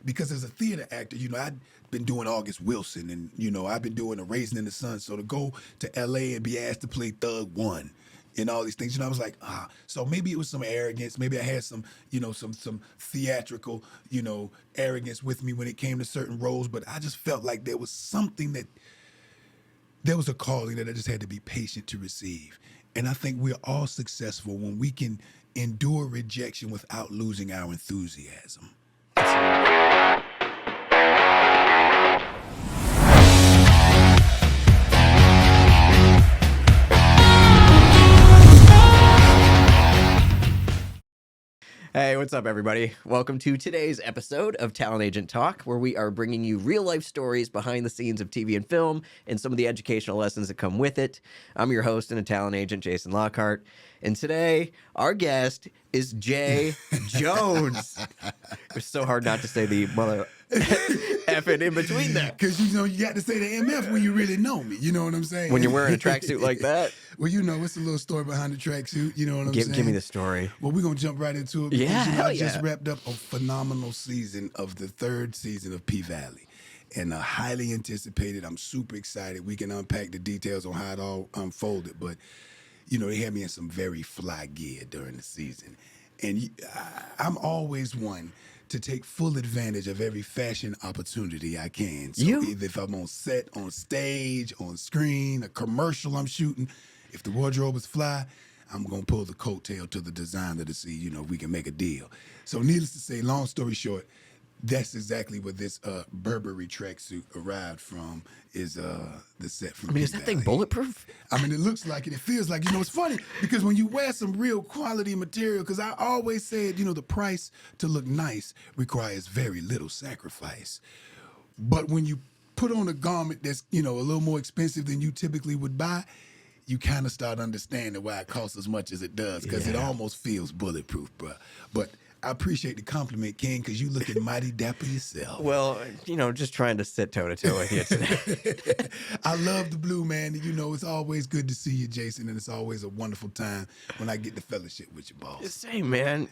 because as a theater actor, I'd been doing August Wilson, and I've been doing A Raisin in the Sun. So to go to L.A. and be asked to play Thug One and all these things, I was like, so maybe it was some arrogance. Maybe I had some, some theatrical, arrogance with me when it came to certain roles. But I just felt like there was something there was a calling that I just had to be patient to receive. And I think we're all successful when we can endure rejection without losing our enthusiasm. Hey, what's up, everybody? Welcome to today's episode of Talent Agent Talk, where we are bringing you real-life stories behind the scenes of TV and film and some of the educational lessons that come with it. I'm your host and a talent agent, Jason Lockhart, and today our guest is Jay Jones. It's so hard not to say the mother effing in between there. Because, you got to say the MF when you really know me. You know what I'm saying? When you're wearing a tracksuit like that. Well, it's a little story behind the tracksuit. You know what I'm saying? Give me the story. Well, we're going to jump right into it. Because, Yeah, I just wrapped up a phenomenal season of the third season of P-Valley. And highly anticipated. I'm super excited. We can unpack the details on how it all unfolded. But, they had me in some very fly gear during the season. And I'm always one to take full advantage of every fashion opportunity I can. So either if I'm on set, on stage, on screen, a commercial I'm shooting, if the wardrobe is fly, I'm going to pull the coattail to the designer to see, if we can make a deal. So needless to say, long story short, that's exactly where this Burberry tracksuit arrived from, is the set from is that thing bulletproof? It looks like it. It feels like, it's funny because when you wear some real quality material, because I always said, the price to look nice requires very little sacrifice. But when you put on a garment that's, a little more expensive than you typically would buy, you kind of start understanding why it costs as much as it does, because it almost feels bulletproof, bro. But I appreciate the compliment, King, because you looking mighty dapper yourself. Well, just trying to sit toe-to-toe with you today. I love the blue, man. It's always good to see you, Jason, and it's always a wonderful time when I get the fellowship with your boss. Same, man.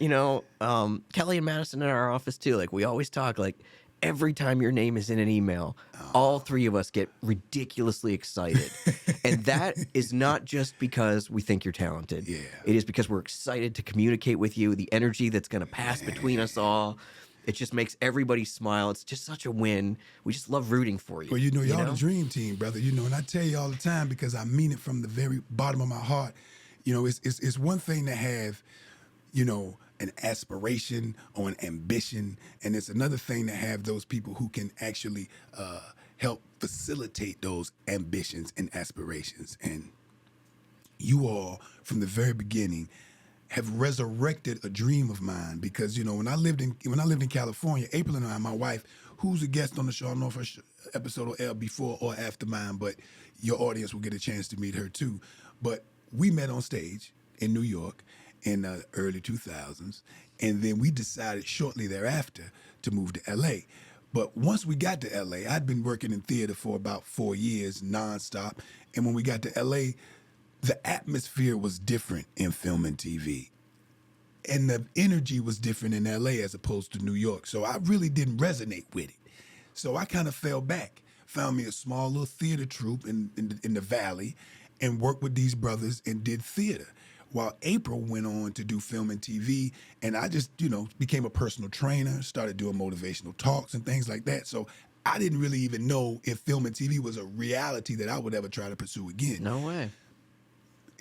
Kelly and Madison in our office, too. Like, we always talk, like, every time your name is in an email, all three of us get ridiculously excited. And that is not just because we think you're talented. Yeah. It is because we're excited to communicate with you, the energy that's going to pass between us all. It just makes everybody smile. It's just such a win. We just love rooting for you. Well, y'all the dream team, brother. And I tell you all the time because I mean it from the very bottom of my heart. It's one thing to have, an aspiration or an ambition, and it's another thing to have those people who can actually help facilitate those ambitions and aspirations. And you all, from the very beginning, have resurrected a dream of mine, because when I lived in California, April and I, my wife, who's a guest on the show, I don't know if her episode will air before or after mine, but your audience will get a chance to meet her too. But we met on stage in New York in the early 2000s, and then we decided shortly thereafter to move to L.A. But once we got to L.A., I'd been working in theater for about 4 years, nonstop, and when we got to L.A., the atmosphere was different in film and TV, and the energy was different in L.A. as opposed to New York, so I really didn't resonate with it. So I kind of fell back, found me a small little theater troupe in the Valley, and worked with these brothers and did theater, while April went on to do film and TV. And I just, became a personal trainer, started doing motivational talks and things like that. So I didn't really even know if film and TV was a reality that I would ever try to pursue again. No way.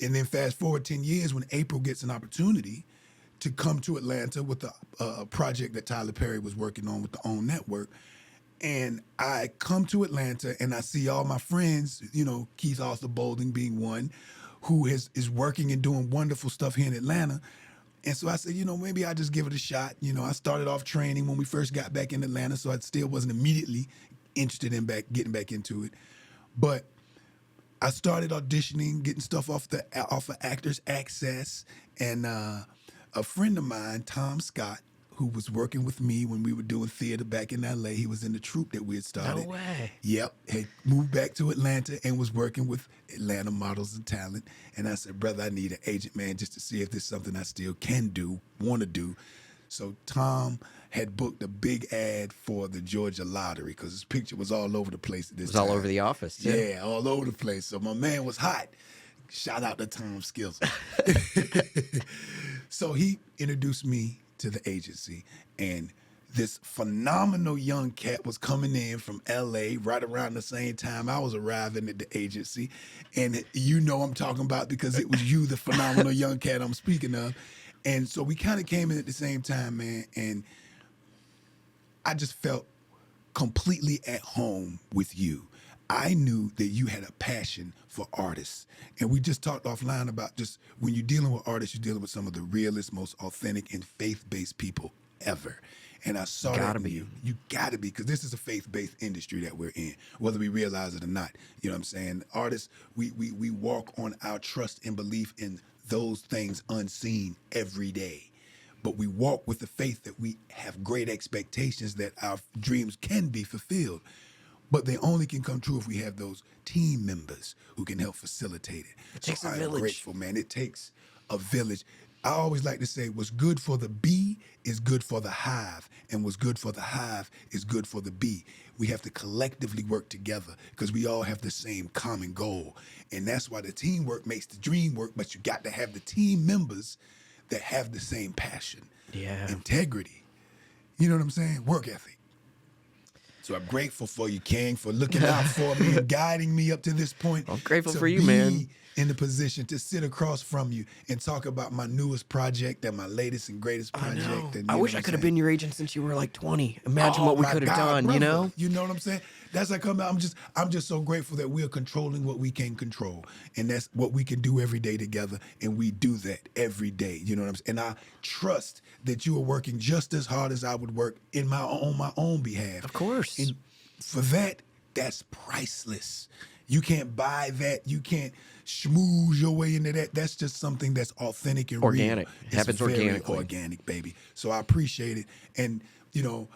And then fast forward 10 years when April gets an opportunity to come to Atlanta with a project that Tyler Perry was working on with the OWN Network. And I come to Atlanta and I see all my friends, Keith Arthur Boulding being one, who is working and doing wonderful stuff here in Atlanta. And so I said, maybe I'll just give it a shot. I started off training when we first got back in Atlanta, so I still wasn't immediately interested in getting back into it. But I started auditioning, getting stuff off of Actors Access, and a friend of mine, Tom Scott, who was working with me when we were doing theater back in L.A. He was in the troupe that we had started. No way. Yep. Had moved back to Atlanta and was working with Atlanta Models and Talent. And I said, brother, I need an agent, man, just to see if there's something I still can do, want to do. So Tom had booked a big ad for the Georgia lottery because his picture was all over the place at this It was time. all over the office, too. Yeah, all over the place. So my man was hot. Shout out to Tom Skills. So he introduced me to the agency, and this phenomenal young cat was coming in from LA right around the same time I was arriving at the agency. And you know I'm talking about because it was you, the phenomenal young cat I'm speaking of. And so we kind of came in at the same time, man. And I just felt completely at home with you. I knew that you had a passion for artists. And we just talked offline about just when you're dealing with artists, you're dealing with some of the realest, most authentic and faith-based people ever. And I saw that in you. You gotta be, because this is a faith-based industry that we're in, whether we realize it or not. You know what I'm saying? Artists, we walk on our trust and belief in those things unseen every day. But we walk with the faith that we have great expectations that our dreams can be fulfilled. But they only can come true if we have those team members who can help facilitate it. It takes a I'm village. grateful, man. It takes a village. I always like to say what's good for the bee is good for the hive, and what's good for the hive is good for the bee. We have to collectively work together because we all have the same common goal. And that's why the teamwork makes the dream work, but you got to have the team members that have the same passion, integrity. You know what I'm saying? Work ethic. So I'm grateful for you, King, for looking out for me and guiding me up to this point. I'm grateful for you, man. In the position to sit across from you and talk about my newest project and my latest and greatest project. I know. And, I wish I could have been your agent since you were like 20. Imagine what we could have done, brother. you know? You know what I'm saying? That's like I'm just so grateful that we are controlling what we can control. And that's what we can do every day together. And we do that every day. You know what I'm saying? And I trust that you are working just as hard as I would work on my own behalf. Of course. And for that, that's priceless. You can't buy that. You can't schmooze your way into that. That's just something that's authentic and organic. real. It happens organically. Organic, baby. So I appreciate it. And, you know,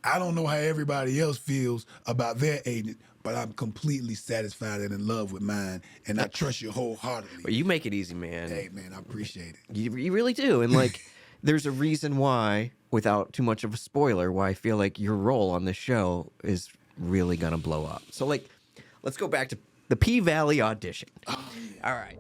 I don't know how everybody else feels about their agent, but I'm completely satisfied and in love with mine. And I trust you wholeheartedly. Well, you make it easy, man. Hey, man, I appreciate it. You really do. And, like, there's a reason why, without too much of a spoiler, why I feel like your role on this show is really going to blow up. So, like, let's go back to the P-Valley audition. Oh, yeah. All right.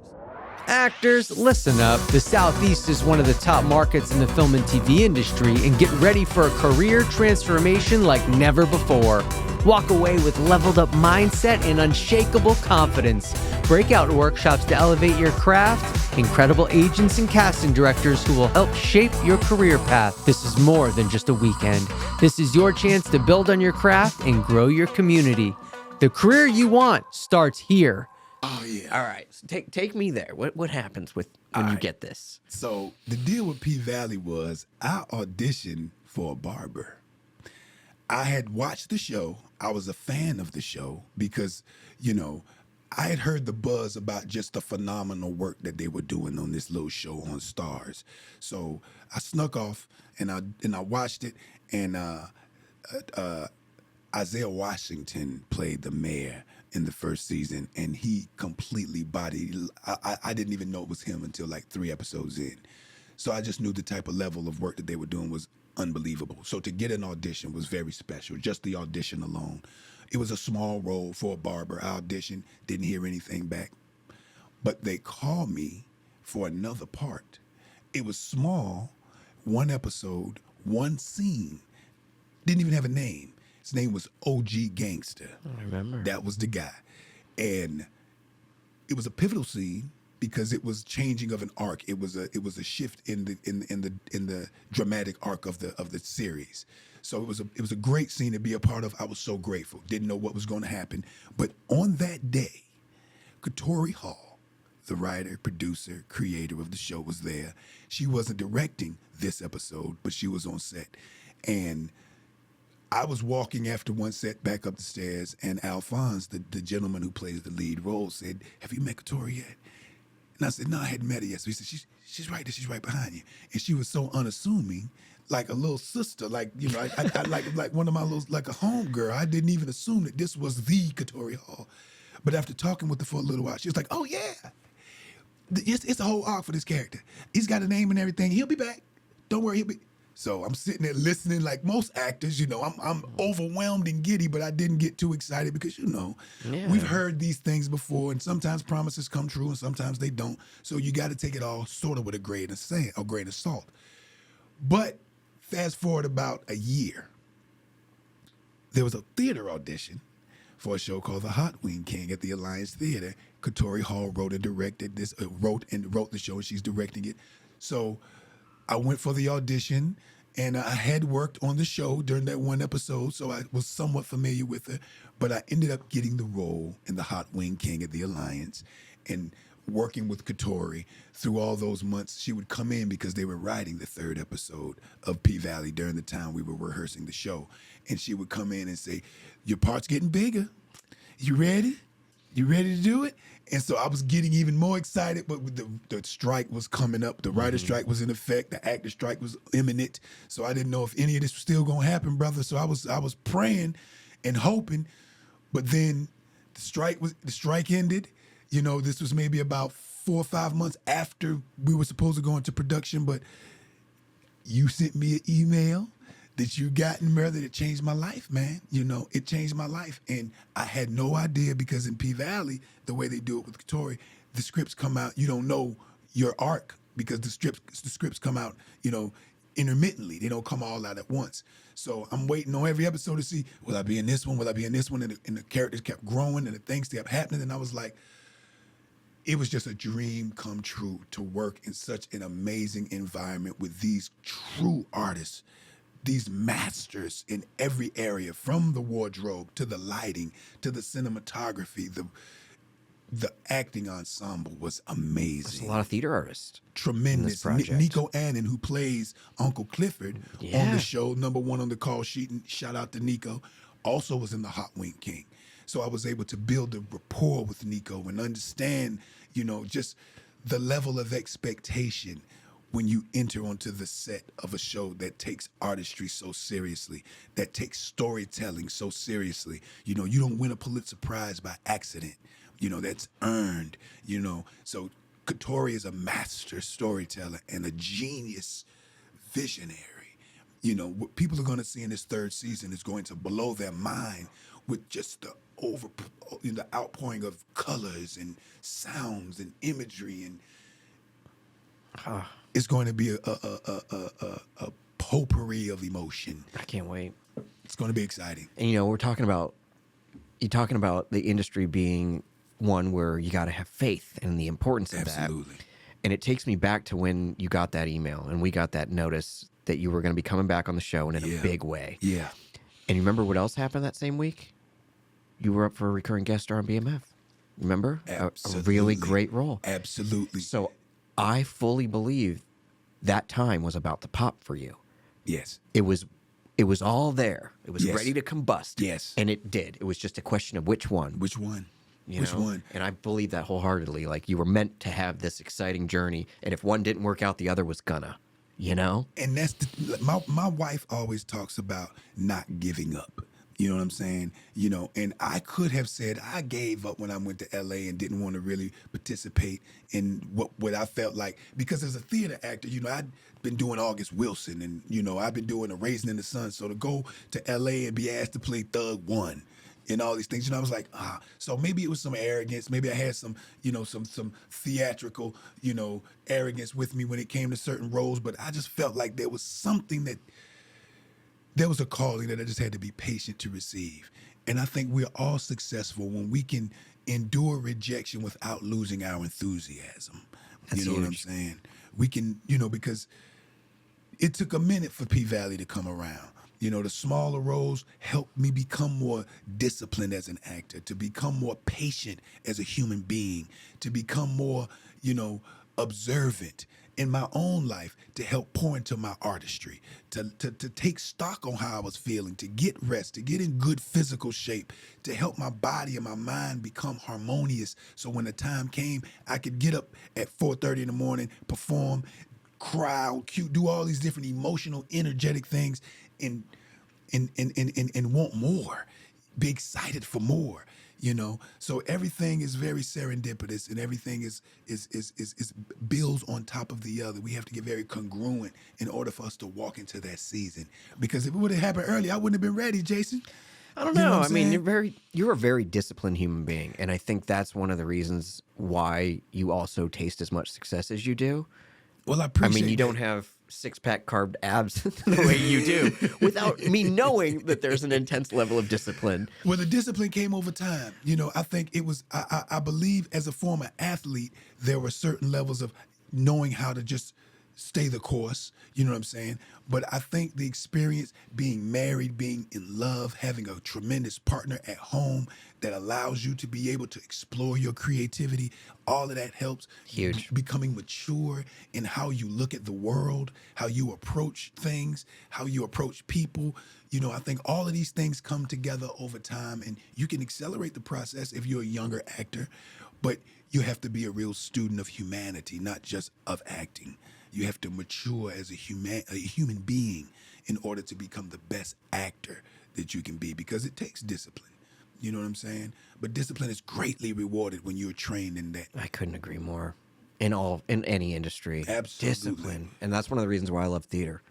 Actors, listen up. The Southeast is one of the top markets in the film and TV industry, and get ready for a career transformation like never before. Walk away with leveled up mindset and unshakable confidence. Breakout workshops to elevate your craft, incredible agents and casting directors who will help shape your career path. This is more than just a weekend. This is your chance to build on your craft and grow your community. The career you want starts here. Oh, yeah. All right. So take me there. What happens when you get this? So the deal with P-Valley was I auditioned for a barber. I had watched the show. I was a fan of the show because, you know, I had heard the buzz about just the phenomenal work that they were doing on this little show on Stars. So I snuck off and I watched it, and Isaiah Washington played the mayor in the first season, and he completely bodied. I didn't even know it was him until like 3 episodes in. So I just knew the type of level of work that they were doing was unbelievable. So to get an audition was very special, just the audition alone. It was a small role for a barber. I auditioned, didn't hear anything back. But they called me for another part. It was small, 1 episode, 1 scene. Didn't even have a name. His name was OG Gangster. I remember. That was the guy. And it was a pivotal scene because it was changing of an arc. It was a shift in the dramatic arc of the series. So it was a great scene to be a part of. I was so grateful. Didn't know what was going to happen. But on that day, Katori Hall, the writer, producer, creator of the show, was there. She wasn't directing this episode, but she was on set. And I was walking after one set back up the stairs, and Alphonse, the gentleman who plays the lead role, said, "Have you met Katori yet?" And I said, "No, I hadn't met her yet." So he said, she's right there. She's right behind you. And she was so unassuming, like a little sister, like, you know, I like one of my little, like a home girl. I didn't even assume that this was the Katori Hall. But after talking with her for a little while, she was like, "Oh, yeah. It's a whole arc for this character. He's got a name and everything. He'll be back. Don't worry, he'll be." So I'm sitting there listening like most actors, I'm overwhelmed and giddy, but I didn't get too excited because, Yeah. we've heard these things before, and sometimes promises come true and sometimes they don't. So you got to take it all sort of with a grain of sand, a grain of salt. But fast forward about a year, there was a theater audition for a show called The Hot Wing King at the Alliance Theater. Katori Hall wrote and directed this, wrote the show, and she's directing it. So I went for the audition, and I had worked on the show during that one episode, so I was somewhat familiar with her. But I ended up getting the role in The Hot Wing King at the Alliance, and working with Katori through all those months. She would come in because they were writing the third episode of P-Valley during the time we were rehearsing the show. And she would come in and say, your part's getting bigger. You ready? You ready to do it? And so I was getting even more excited, but the strike was coming up. The writer's strike was in effect. The actor strike was imminent. So I didn't know if any of this was still going to happen, brother. So I was praying and hoping, but then the strike ended. This was maybe about 4 or 5 months after we were supposed to go into production, but you sent me an email that you got in Murder that changed my life, man. It changed my life. And I had no idea because in P-Valley, the way they do it with Katori, the scripts come out, you don't know your arc because the scripts come out, intermittently. They don't come all out at once. So I'm waiting on every episode to see, will I be in this one? Will I be in this one? And the characters kept growing and the things kept happening. And I was like, it was just a dream come true to work in such an amazing environment with these true artists, these masters in every area, from the wardrobe to the lighting to the cinematography. The acting ensemble was amazing. There's a lot of theater artists. Tremendous. Nico Annan, who plays Uncle Clifford on the show, #1 on the call sheet, and shout out to Nico, also was in The Hot Wing King. So I was able to build a rapport with Nico and understand, just the level of expectation when you enter onto the set of a show that takes artistry so seriously, that takes storytelling so seriously. You don't win a Pulitzer Prize by accident. That's earned, So Katori is a master storyteller and a genius visionary. What people are going to see in this third season is going to blow their mind with just the outpouring of colors and sounds and imagery, and it's going to be a potpourri of emotion. I can't wait. It's going to be exciting. And you're talking about the industry being one where you got to have faith and the importance of that. Absolutely. And it takes me back to when you got that email and we got that notice that you were going to be coming back on the show and in a big way. Yeah. And you remember what else happened that same week? You were up for a recurring guest star on BMF. Remember? A really great role. Absolutely. So I fully believe that time was about to pop for you. Yes. It was all there. It was ready to combust. Yes. And it did. It was just a question of which one. Which one? Which one? And I believe that wholeheartedly. Like, you were meant to have this exciting journey, and if one didn't work out, the other was gonna. And that's my wife always talks about not giving up. You know what I'm saying? And I could have said I gave up when I went to LA and didn't want to really participate in what I felt like, because as a theater actor, I'd been doing August Wilson and, I've been doing A Raisin in the Sun. So to go to LA and be asked to play Thug 1 and all these things, I was like, so maybe it was some arrogance. Maybe I had some, some theatrical, arrogance with me when it came to certain roles. But I just felt like there was something there was a calling that I just had to be patient to receive. And I think we're all successful when we can endure rejection without losing our enthusiasm. That's what I'm huge. saying? We can, because it took a minute for P-Valley to come around. The smaller roles helped me become more disciplined as an actor, to become more patient as a human being, to become more, observant in my own life, to help pour into my artistry, to take stock on how I was feeling, to get rest, to get in good physical shape, to help my body and my mind become harmonious. So when the time came, I could get up at 4:30 in the morning, perform, cry, cute, do all these different emotional, energetic things, and want more, be excited for more. you know. So everything is very serendipitous, and everything is builds on top of the other. We have to get very congruent in order for us to walk into that season. Because if it would have happened early, I wouldn't have been ready, Jason. I don't You know know. what I I'm mean, saying? you're a very disciplined human being, and I think that's one of the reasons why you also taste as much success as you do. Well, I I mean, appreciate you don't that. have six-pack carved abs the way you do without me knowing that there's an intense level of discipline. Well, the discipline came over time. You know, I think it was, I believe as a former athlete, there were certain levels of knowing how to just stay the course. You know what I'm saying? But I think the experience being married, being in love, having a tremendous partner at home that allows you to be able to explore your creativity, all of that helps. Huge. Becoming mature in how you look at the world, how you approach things, how you approach people. You know, I think all of these things come together over time, and you can accelerate the process if you're a younger actor, but you have to be a real student of humanity, not just of acting. You have to mature as a human being in order to become the best actor that you can be, because it takes discipline. You know what I'm saying? But discipline is greatly rewarded when you're trained in that. I couldn't agree more. In any industry, Absolutely. discipline, and that's one of the reasons why I love theater.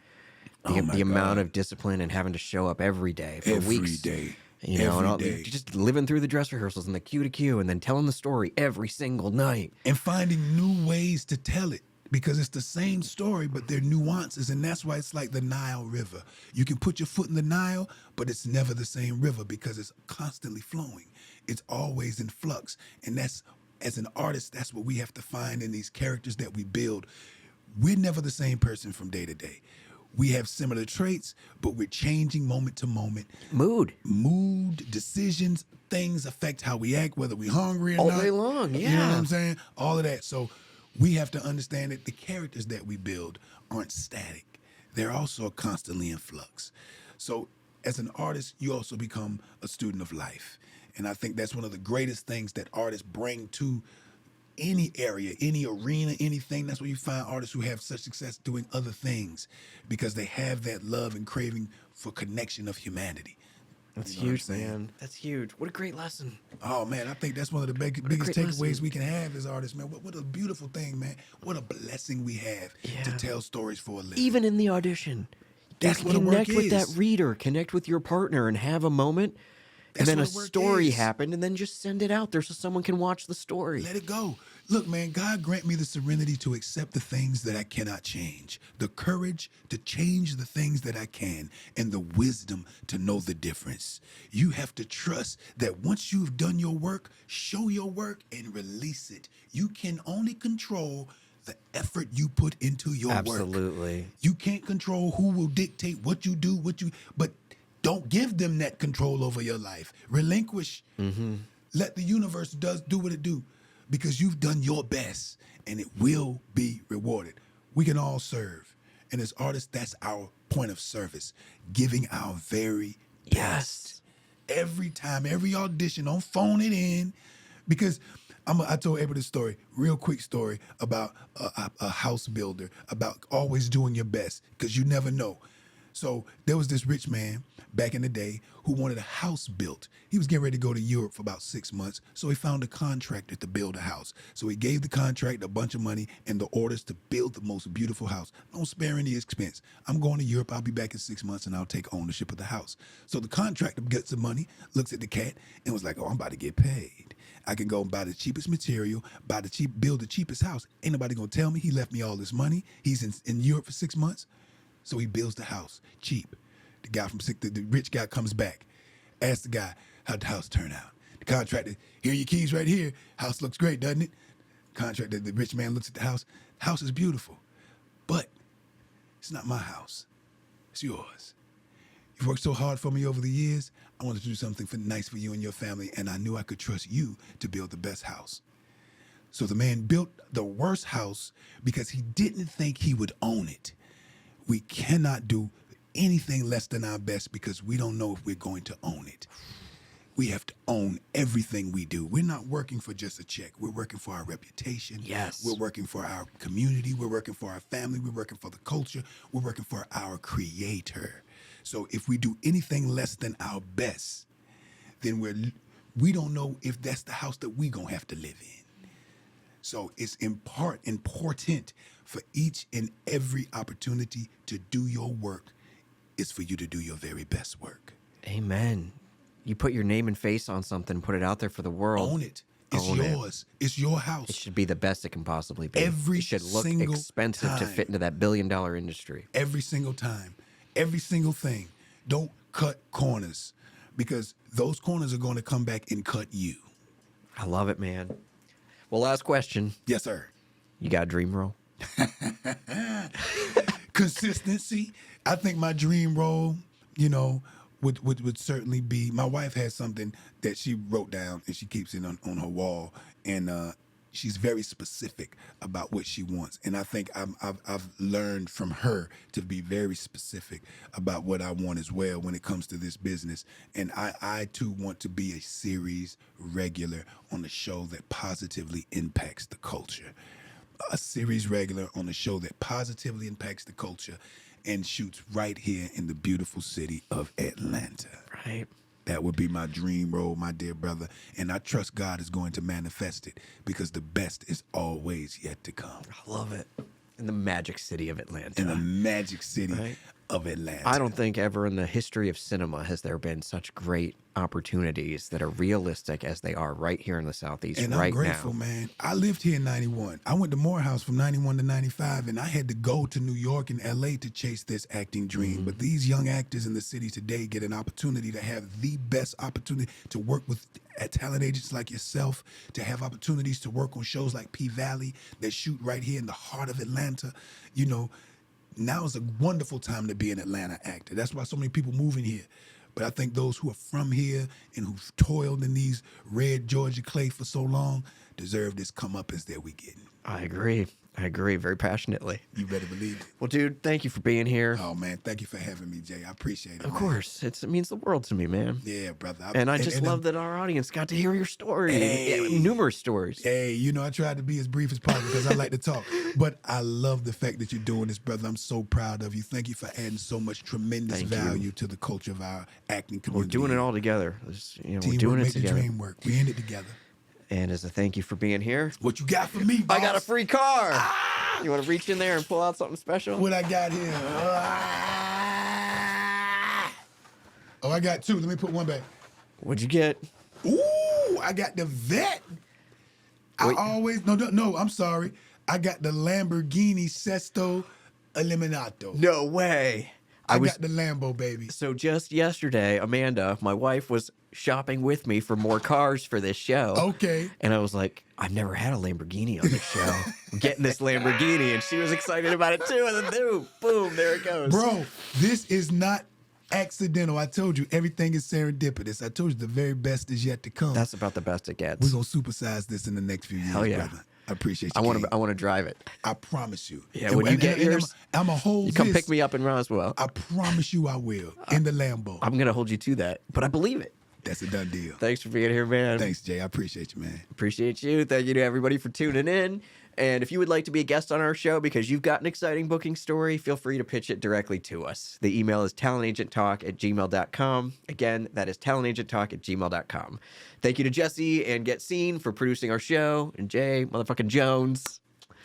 Oh my The amount God. of discipline and having to show up every day for Every weeks. day. You know, and Every all, day. just living through the dress rehearsals and the cue to cue, and then telling the story every single night. And finding new ways to tell it, because it's the same story, but there are nuances. And that's why it's like the Nile River. You can put your foot in the Nile, but it's never the same river because it's constantly flowing. It's always in flux. And that's, as an artist, that's what we have to find in these characters that we build. We're never the same person from day to day. We have similar traits, but we're changing moment to moment. Mood. Mood, decisions, things affect how we act, whether we're hungry or All not. day long, You know what yeah. I'm saying? All of that. So we have to understand that the characters that we build aren't static. They're also constantly in flux. So as an artist, you also become a student of life. And I think that's one of the greatest things that artists bring to any area, any arena, anything. That's where you find artists who have such success doing other things, because they have that love and craving for connection of humanity. That's You know what I'm huge, saying? man. That's huge. What a great lesson. Oh man, I think that's one of the biggest great takeaways lesson. we can have as artists, man. What a beautiful thing, man. What a blessing we have to Yeah. tell stories for a living. Even in the audition, That's just what a work connect with that is. reader, connect with your partner, and have a moment. And That's then a what a work story is. happened, and then just send it out there so someone can watch the story. Let it go. Look, man, God grant me the serenity to accept the things that I cannot change, the courage to change the things that I can, and the wisdom to know the difference. You have to trust that once you've done your work, show your work and release it. You can only control the effort you put into your work. Absolutely. You can't control who will dictate what you do, but don't give them that control over your life. Relinquish. Let the universe do what it do, because you've done your best and it will be rewarded. We can all serve. And as artists, that's our point of service, giving our very best. Every time, every audition, don't phone it in, because I told April this story, real quick story about a house builder, about always doing your best, because you never know. So there was this rich man back in the day who wanted a house built. He was getting ready to go to Europe for about 6 months, so he found a contractor to build a house. So he gave the contractor a bunch of money and the orders to build the most beautiful house. Don't spare any expense. I'm going to Europe. I'll be back in 6 months and I'll take ownership of the house. So the contractor gets the money, looks at the cat, and was like, "Oh, I'm about to get paid. I can go and buy the cheapest material, build the cheapest house. Ain't nobody gonna tell me he left me all this money. He's in Europe for 6 months." So he builds the house cheap. The rich guy comes back, asks the guy, "How'd the house turn out?" The contractor, "Here are your keys right here. House looks great, doesn't it?" Contractor, the rich man looks at the house. "The house is beautiful, but it's not my house. It's yours. You've worked so hard for me over the years. I wanted to do something nice for you and your family, and I knew I could trust you to build the best house." So the man built the worst house because he didn't think he would own it. We cannot do anything less than our best because we don't know if we're going to own it. We have to own everything we do. We're not working for just a check. We're working for our reputation. Yes. We're working for our community. We're working for our family. We're working for the culture. We're working for our creator. So if we do anything less than our best, then we're we don't know if that's the house that we gonna have to live in. So it's important for each and every opportunity to do your work is for you to do your very best work. Amen. You put your name and face on something, put it out there for the world. Own it. It's Own it. yours. It's your It house. should be the best it can possibly be. Every it should look single expensive to time. fit into that $1 billion industry. Every single time. Every single thing. Don't cut corners because those corners are going to come back and cut you. I love it, man. Well, last question. Yes, sir. You got a dream role? Consistency. I think my dream role, would certainly be. My wife has something that she wrote down and she keeps it on her wall, and she's very specific about what she wants. And I think I've learned from her to be very specific about what I want as well when it comes to this business. And I too want to be a series regular on a show that positively impacts the culture. A series regular on a show that positively impacts the culture and shoots right here in the beautiful city of Atlanta. Right. That would be my dream role, my dear brother. And I trust God is going to manifest it because the best is always yet to come. I love it. In the magic city of Atlanta. In the magic city Right. of Atlanta. I don't think ever in the history of cinema has there been such great opportunities that are realistic as they are right here in the Southeast And right I'm grateful, now. man. I lived here in 91. I went to Morehouse from 91 to 95, and I had to go to New York and LA to chase this acting dream. But these young actors in the city today get an opportunity to have the best opportunity to work with talent agents like yourself, to have opportunities to work on shows like P-Valley that shoot right here in the heart of Atlanta. Now is a wonderful time to be an Atlanta actor. That's why so many people move in here. But I think those who are from here and who've toiled in these red Georgia clay for so long deserve this comeuppance that we getting. I agree. I agree very passionately. You better believe it. Well, dude, thank you for being here. Oh, man, thank you for having me, Jay. I appreciate it, Of man. course. It means the world to me, man. Yeah, brother. And I just love that our audience got to hear your story. Hey. Numerous stories. Hey, I tried to be as brief as possible because I like to talk. But I love the fact that you're doing this, brother. I'm so proud of you. Thank you for adding so much tremendous Thank you. value to the culture of our acting We're community. doing it all together. We're Teamwork doing it make the together. dream work. We in it together. And as a thank you for being here, What you got for me, boss? I got a free car. You want to reach in there and pull out something special? What I got here? Oh, I got two. Let me put one back. What'd you get? Ooh, I got the vet. Wait. No, I'm sorry. I got the Lamborghini Sesto Eliminato. No way. I got the Lambo, baby. So just yesterday, Amanda, my wife, was shopping with me for more cars for this show. Okay. And I was like, I've never had a Lamborghini on this show. I'm getting this Lamborghini. And she was excited about it too. And then boom, there it goes. Bro, this is not accidental. I told you, everything is serendipitous. I told you the very best is yet to come. That's about the best it gets. We're going to supersize this in the next few years, Hell yeah. brother. I appreciate I you, want King. to drive it. I promise you. Yeah, when you get yours, I'm a hold You come this. pick me up in Roswell. I promise you I will. In the Lambo. I'm going to hold you to that. But I believe it. That's a done deal. Thanks for being here, man. Thanks, Jay. I appreciate you, man. Appreciate you. Thank you to everybody for tuning in. And if you would like to be a guest on our show because you've got an exciting booking story, feel free to pitch it directly to us. The email is talentagenttalk@gmail.com. Again, that is talentagenttalk@gmail.com. Thank you to Jesse and Get Seen for producing our show. And Jay, motherfucking Jones,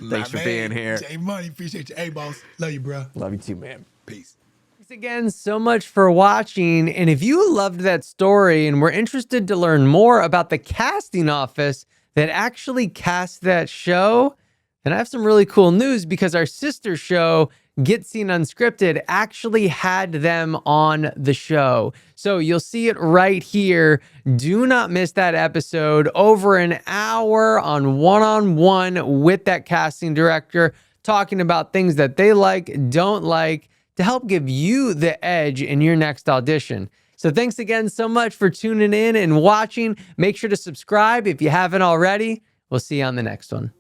thanks for My being man, here. Jay Money, appreciate you. Hey, boss. Love you, bro. Love you too, man. Peace. Thanks again so much for watching. And if you loved that story and were interested to learn more about the casting office that actually cast that show, then I have some really cool news because our sister show, Get Seen Unscripted, actually had them on the show. So you'll see it right here. Do not miss that episode. Over an hour on one-on-one with that casting director, talking about things that they like, don't like, to help give you the edge in your next audition. So thanks again so much for tuning in and watching. Make sure to subscribe if you haven't already. We'll see you on the next one.